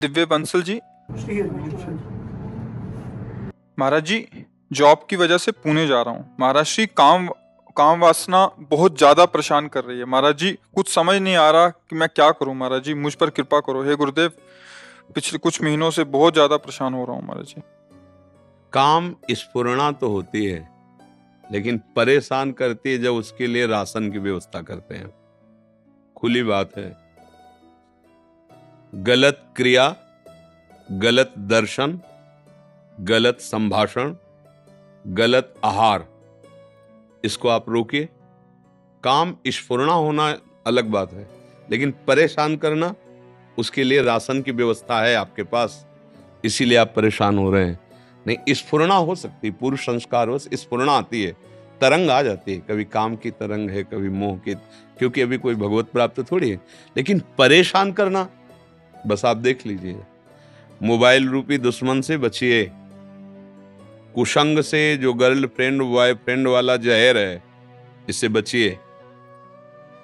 दिव्य बंसल जी। ठीक है जी। महाराज जी, जॉब की वजह से पुणे जा रहा हूँ। महाराज जी, काम काम वासना बहुत ज्यादा परेशान कर रही है। महाराज जी, कुछ समझ नहीं आ रहा कि मैं क्या करूँ। महाराज जी, मुझ पर कृपा करो। हे गुरुदेव, पिछले कुछ महीनों से बहुत ज्यादा परेशान हो रहा हूँ महाराज जी। काम स्फुरणा तो होती है, लेकिन परेशान करती है जब उसके लिए राशन की व्यवस्था करते हैं। खुली बात है, गलत क्रिया, गलत दर्शन, गलत संभाषण, गलत आहार, इसको आप रोकिए। काम स्फुरणा होना अलग बात है, लेकिन परेशान करना, उसके लिए राशन की व्यवस्था है आपके पास, इसीलिए आप परेशान हो रहे हैं। नहीं, स्फुरणा हो सकती, पूर्व संस्कार हो, स्फुरणा आती है, तरंग आ जाती है। कभी काम की तरंग है, कभी मोह की, क्योंकि अभी कोई भगवत प्राप्त थोड़ी है। लेकिन परेशान करना, बस आप देख लीजिए। मोबाइल रूपी दुश्मन से बचिए। कुसंग से, जो गर्लफ्रेंड बॉयफ्रेंड वाला जहर है, इससे बचिए।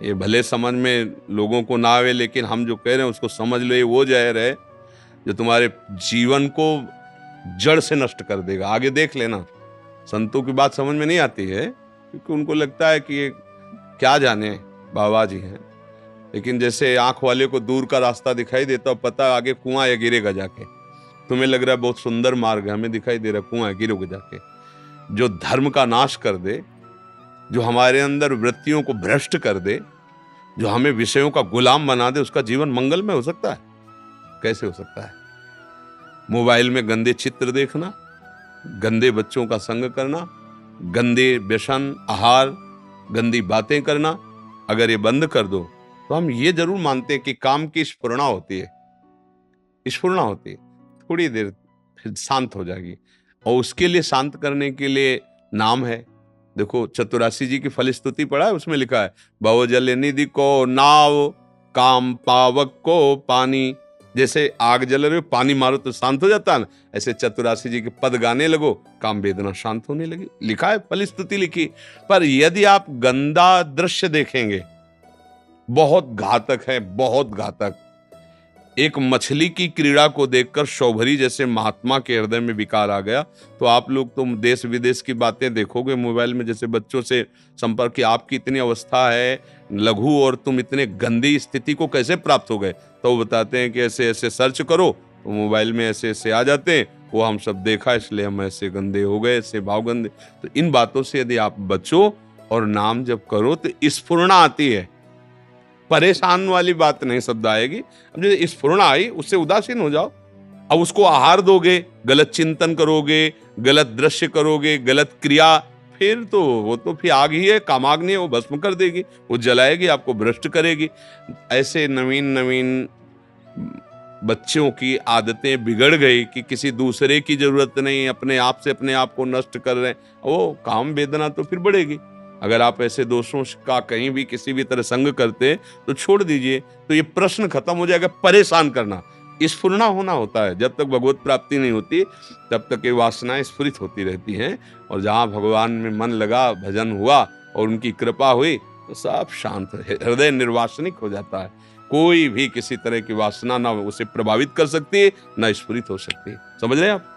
ये भले समझ में लोगों को ना आवे, लेकिन हम जो कह रहे हैं उसको समझ लो। ये वो जहर है जो तुम्हारे जीवन को जड़ से नष्ट कर देगा। आगे देख लेना। संतों की बात समझ में नहीं आती है, क्योंकि उनको लगता है कि ये क्या जाने, बाबा जी हैं। लेकिन जैसे आंख वाले को दूर का रास्ता दिखाई देता, पता आगे कुआं है, गिरेगा जाके। तुम्हें लग रहा है बहुत सुंदर मार्ग है, हमें दिखाई दे रहा है कुआं है, गिरोगे जाके। जो धर्म का नाश कर दे, जो हमारे अंदर वृत्तियों को भ्रष्ट कर दे, जो हमें विषयों का गुलाम बना दे, उसका जीवन मंगलमय हो सकता है? कैसे हो सकता है? मोबाइल में गंदे चित्र देखना, गंदे बच्चों का संग करना, गंदे व्यसन, आहार, गंदी बातें करना, अगर ये बंद कर दो तो हम ये जरूर मानते हैं कि काम की स्फुरणा होती है। स्फुरणा होती है, थोड़ी देर फिर शांत हो जाएगी। और उसके लिए शांत करने के लिए नाम है। देखो, चतुरासी जी की फलस्तुति पढ़ा है, उसमें लिखा है, भव जल निधि को नाव, काम पावक को पानी। जैसे आग जल रहे हो, पानी मारो तो शांत हो जाता है ना, ऐसे चतुरासी जी के पद गाने लगो, काम वेदना शांत होने लगी। लिखा है, फलस्तुति लिखी। पर यदि आप गंदा दृश्य देखेंगे, बहुत घातक है, बहुत घातक। एक मछली की क्रीड़ा को देखकर शौभरी जैसे महात्मा के हृदय में विकार आ गया, तो आप लोग तुम देश विदेश की बातें देखोगे मोबाइल में, जैसे बच्चों से संपर्क की आपकी इतनी अवस्था है लघु, और तुम इतने गंदी स्थिति को कैसे प्राप्त हो गए? तो वो बताते हैं कि ऐसे ऐसे सर्च करो, तो मोबाइल में ऐसे ऐसे आ जाते हैं, वो हम सब देखा, इसलिए हम ऐसे गंदे हो गए, ऐसे भाव गंदे। तो इन बातों से यदि आप बचो और नाम जब करो तो स्फुरणा आती है। परेशान वाली बात नहीं शब्द आएगी। अब जो स्फुरणा आई, उससे उदासीन हो जाओ। अब उसको आहार दोगे, गलत चिंतन करोगे, गलत दृश्य करोगे, गलत क्रिया, फिर तो वो तो फिर आग ही है, कामाग्नि है, वो भस्म कर देगी, वो जलाएगी, आपको भ्रष्ट करेगी। ऐसे नवीन नवीन बच्चों की आदतें बिगड़ गई कि किसी दूसरे की जरूरत नहीं, अपने आप से अपने आप को नष्ट कर रहे हैं, वो काम वेदना तो फिर बढ़ेगी। अगर आप ऐसे दोषों का कहीं भी किसी भी तरह संग करते तो छोड़ दीजिए, तो ये प्रश्न खत्म हो जाएगा। परेशान करना, स्फुरना होना होता है। जब तक भगवत प्राप्ति नहीं होती, तब तक ये वासनाएं स्फुरित होती रहती हैं। और जहां भगवान में मन लगा, भजन हुआ और उनकी कृपा हुई, तो सब शांत, हृदय निर्वासनिक हो जाता है। कोई भी किसी तरह की वासना ना उसे प्रभावित कर सकती है, ना स्फुरित हो सकती है। समझ रहे हैं आप?